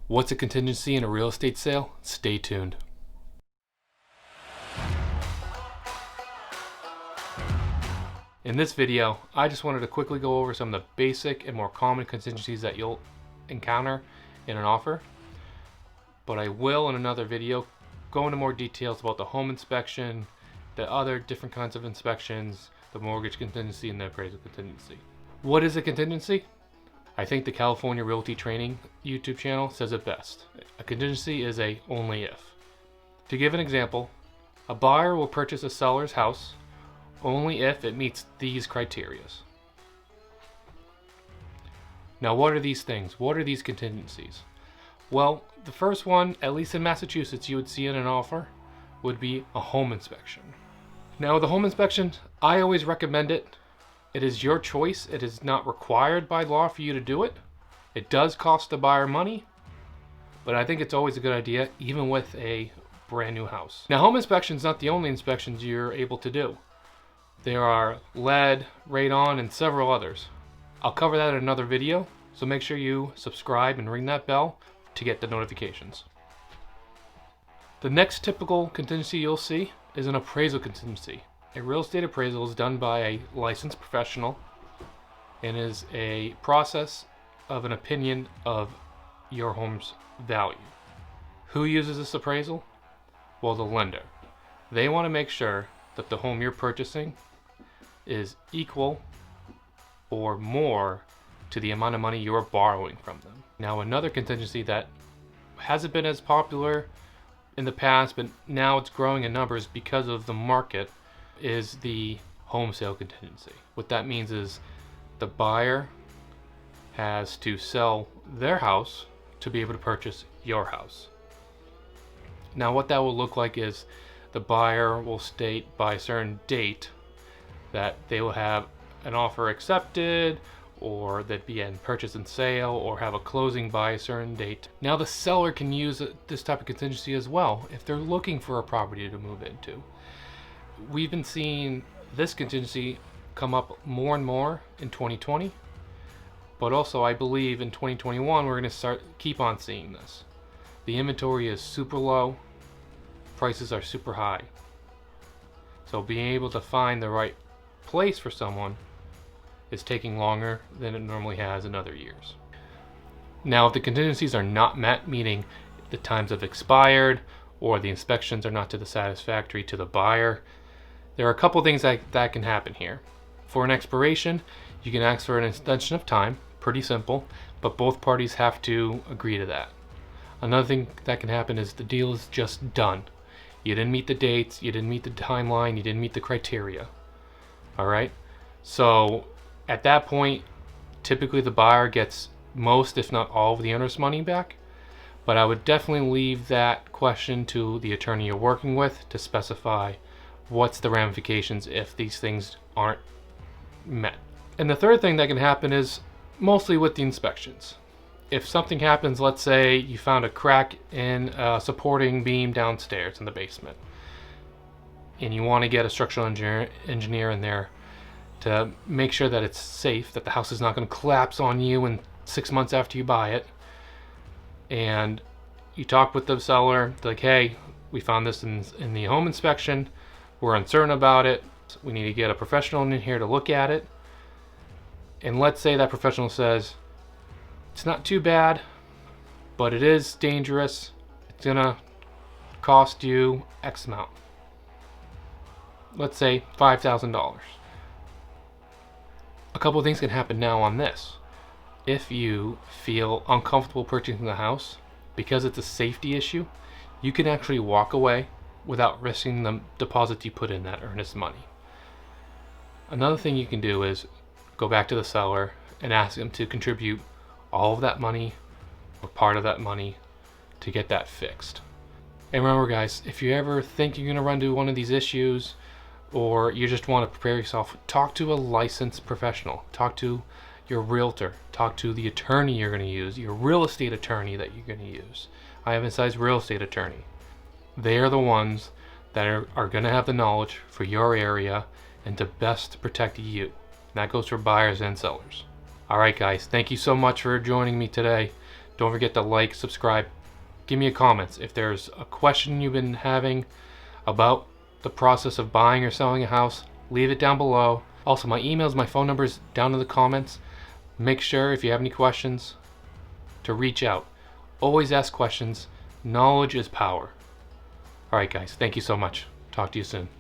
What's a contingency in a real estate sale? Stay tuned. In this video, I just wanted to quickly go over some of the basic and more common contingencies that you'll encounter in an offer. But I will, in another video, go into more details about the home inspection, the other different kinds of inspections, the mortgage contingency, and the appraisal contingency. What is a contingency? I think the California Realty Training YouTube channel says it best. A contingency is a only if. To give an example, a buyer will purchase a seller's house only if it meets these criteria. Now, what are these things? What are these contingencies? Well, the first one, at least in Massachusetts, you would see in an offer, would be a home inspection. Now, the home inspection, I always recommend it. It is your choice. It is not required by law for you to do it. It does cost the buyer money, but I think it's always a good idea, even with a brand new house. Now, home inspection is not the only inspections you're able to do. There are lead, radon, and several others. I'll cover that in another video, so make sure you subscribe and ring that bell to get the notifications. The next typical contingency you'll see is an appraisal contingency. A real estate appraisal is done by a licensed professional and is a process of an opinion of your home's value. Who uses this appraisal? Well, the lender. They want to make sure that the home you're purchasing is equal or more to the amount of money you're borrowing from them. Now, another contingency that hasn't been as popular in the past, but now it's growing in numbers because of the market, is the home sale contingency. What that means is the buyer has to sell their house to be able to purchase your house. Now, what that will look like is the buyer will state by a certain date that they will have an offer accepted, or that be in purchase and sale, or have a closing by a certain date. Now, the seller can use this type of contingency as well if they're looking for a property to move into. We've been seeing this contingency come up more and more in 2020, but also I believe in 2021 we're going to keep on seeing this. The inventory is super low, prices are super high, so being able to find the right place for someone is taking longer than it normally has in other years. Now, if the contingencies are not met, meaning the times have expired or the inspections are not to the satisfactory to the buyer, there are a couple things that can happen here. For an expiration, you can ask for an extension of time, pretty simple, but both parties have to agree to that. Another thing that can happen is the deal is just done. You didn't meet the dates, you didn't meet the timeline, you didn't meet the criteria. All right? So at that point, typically the buyer gets most, if not all, of the owner's money back. But I would definitely leave that question to the attorney you're working with to specify what's the ramifications if these things aren't met. And the third thing that can happen is mostly with the inspections. If something happens, let's say you found a crack in a supporting beam downstairs in the basement, and you want to get a structural engineer in there to make sure that it's safe, that the house is not going to collapse on you in 6 months after you buy it. And you talk with the seller, like, hey, we found this in the home inspection. We're uncertain about it. We need to get a professional in here to look at it. And let's say that professional says, it's not too bad, but it is dangerous. It's going to cost you X amount. Let's say $5,000. A couple of things can happen now on this. If you feel uncomfortable purchasing the house because it's a safety issue, you can actually walk away without risking the deposit you put in, that earnest money. Another thing you can do is go back to the seller and ask them to contribute all of that money or part of that money to get that fixed. And remember, guys, if you ever think you're going to run into one of these issues, or you just want to prepare yourself, talk to a licensed professional. Talk to your realtor. Talk to the attorney you're going to use, your real estate attorney that you're going to use. I emphasize real estate attorney. They are the ones that are going to have the knowledge for your area and to best protect you. And that goes for buyers and sellers. All right, guys, thank you so much for joining me today. Don't forget to like, subscribe, give me a comment. If there's a question you've been having about the process of buying or selling a house, leave it down below. Also, my emails, my phone numbers down in the comments. Make sure if you have any questions to reach out. Always ask questions. Knowledge is power. Alright guys, thank you so much. Talk to you soon.